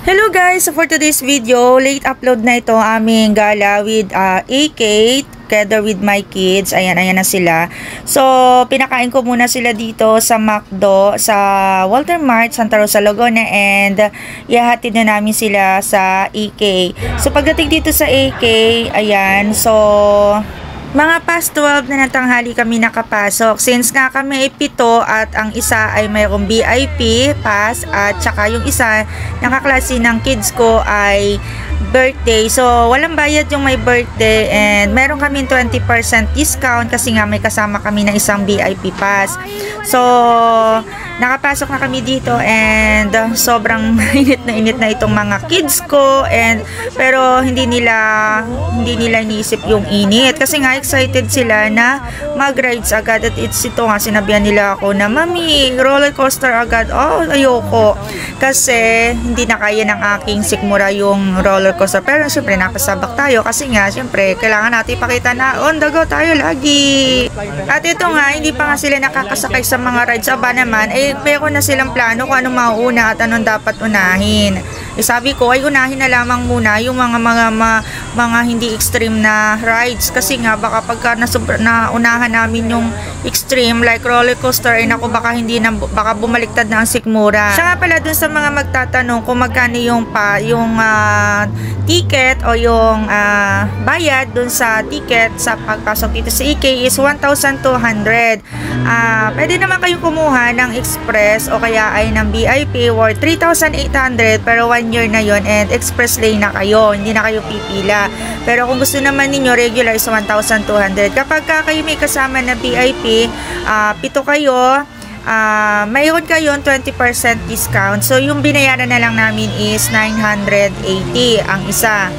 Hello guys! So for today's video, late upload na ito aming gala with AK together with my kids. Ayan na sila. So, pinakain ko muna sila dito sa McDo, sa Walter Mart, Santa Rosa, Laguna, and ihahatid na namin sila sa AK. So, pagdating dito sa AK, ayan, so mga past 12 na ng tanghali kami nakapasok. Since nga kami ay 7 at ang isa ay mayroong VIP pass at saka yung isa nakaklase ng kids ko ay birthday. So, walang bayad yung may birthday and meron kami 20% discount kasi nga may kasama kami na isang VIP pass. So, nakapasok na kami dito and sobrang init na itong mga kids ko pero hindi nila iniisip yung init kasi nga excited sila na mag-rides agad at ito nga sinabihan nila ako na mami roller coaster agad. Oh, ayoko kasi hindi na kaya ng aking sikmura yung roller coaster, pero syempre napasabak tayo kasi nga syempre kailangan natin ipakita na on the go tayo lagi. At ito nga hindi pa nga sila nakakasakay sa mga rides. Aba naman meron na silang plano kung anong mauuna at anong dapat unahin. Sabi ko ay unahin na lamang muna yung mga hindi extreme na rides kasi nga baka pagka na unahan namin yung extreme like roller coaster ay naku baka bumaliktad na ang sikmura. Siya nga pala dun sa mga magtatanong kung magkano yung ticket o yung bayad dun sa ticket sa pagpasok dito sa EK is 1,200. Pwede naman kayong kumuha ng express o kaya ay ng VIP worth 3,800 pero 1 year na yon and express lane na kayo, hindi na kayo pipila. Pero kung gusto naman ninyo regular is 1,200. Kapag kayo may kasama na VIP, 7 kayo, mayroon kayong 20% discount. So yung binayaran na lang namin is 980 ang isa.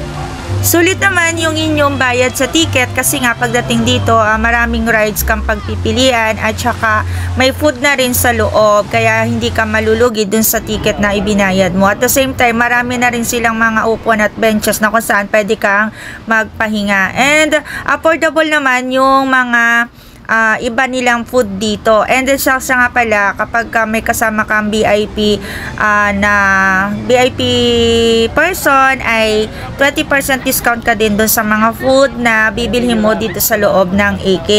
Sulit naman yung inyong bayad sa ticket kasi nga pagdating dito maraming rides kang pagpipilian at saka may food na rin sa loob kaya hindi ka malulugi dun sa ticket na ibinayad mo. At the same time marami na rin silang mga upuan at benches na kung saan pwede kang magpahinga. And affordable naman yung mga iba nilang food dito. And then siya nga pala kapag may kasama kang VIP na VIP person ay 20% discount ka din doon sa mga food na bibilhin mo dito sa loob ng AK.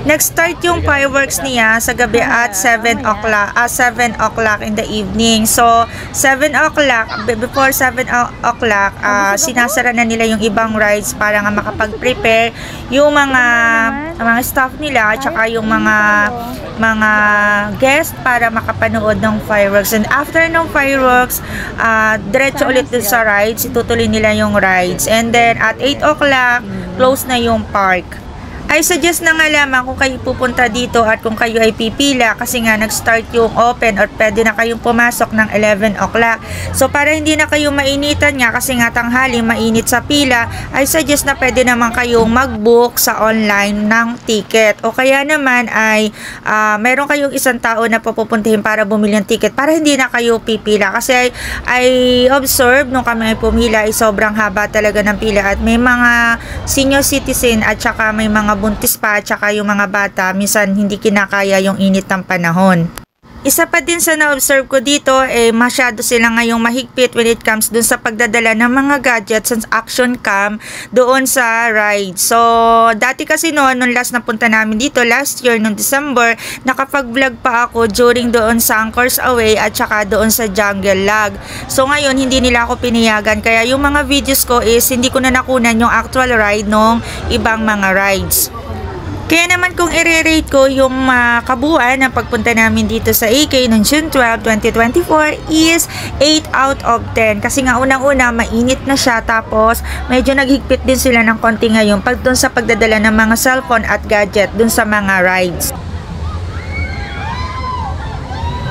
Nag-start yung fireworks niya sa gabi at 7 o'clock in the evening. So, 7 o'clock, before 7 o'clock, sinasara na nila yung ibang rides para nga makapag-prepare yung mga staff nila at saka yung mga guest para makapanood ng fireworks. And after ng fireworks, diretso ulit dun sa rides, itutuloy nila yung rides. And then, at 8 o'clock, close na yung park. I suggest na nga lamang kung kayo pupunta dito at kung kayo ay pipila kasi nga nag-start yung open or pwede na kayong pumasok ng 11 o'clock. So para hindi na kayo mainitan nga kasi nga tanghali mainit sa pila, I suggest na pwede naman kayong mag-book sa online ng ticket. O kaya naman ay meron kayong isang tao na pupuntahin para bumili ng ticket para hindi na kayo pipila. Kasi I observe nung kami ay pumila ay sobrang haba talaga ng pila at may mga senior citizen at saka may mga buntis pa at saka yung mga bata minsan hindi kinakaya yung init ng panahon. Isa pa din sa na-observe ko dito masyado sila ngayong mahigpit when it comes dun sa pagdadala ng mga gadgets and action cam doon sa ride. So, dati kasi nung last na punta namin dito last year noong December, nakapag-vlog pa ako during doon sa Anchors Away at saka doon sa Jungle Log. So, ngayon hindi nila ako pinayagan kaya yung mga videos ko is hindi ko na nakunan yung actual ride ng ibang mga rides. Kaya naman kung i-rate ko yung kabuuan ng pagpunta namin dito sa AK noong June 12, 2024 is 8 out of 10. Kasi nga unang-una mainit na siya tapos medyo naghigpit din sila ng konti ngayon pag dun sa pagdadala ng mga cellphone at gadget dun sa mga rides.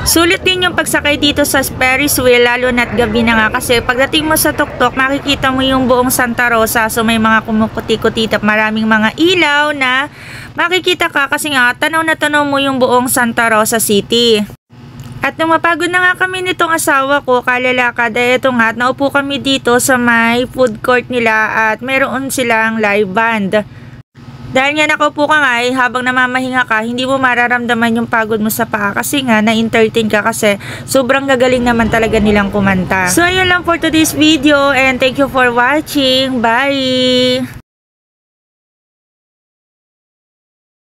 Sulit din yung pagsakay dito sa Ferris wheel lalo na't gabi na nga kasi pagdating mo sa tuktok makikita mo yung buong Santa Rosa. So may mga kumukuti-kuti at maraming mga ilaw na makikita ka kasi nga tanaw na tanaw mo yung buong Santa Rosa City. At nung mapagod na nga kami nitong asawa ko, kalalakad, ito nga, naupo kami dito sa may food court nila at meron silang live band. Dahil nga nakaupo ka nga habang namamahinga ka, hindi mo mararamdaman yung pagod mo sa paa kasi nga na-entertain ka kasi sobrang gagaling naman talaga nilang kumanta. So ayun lang for today's video and thank you for watching. Bye!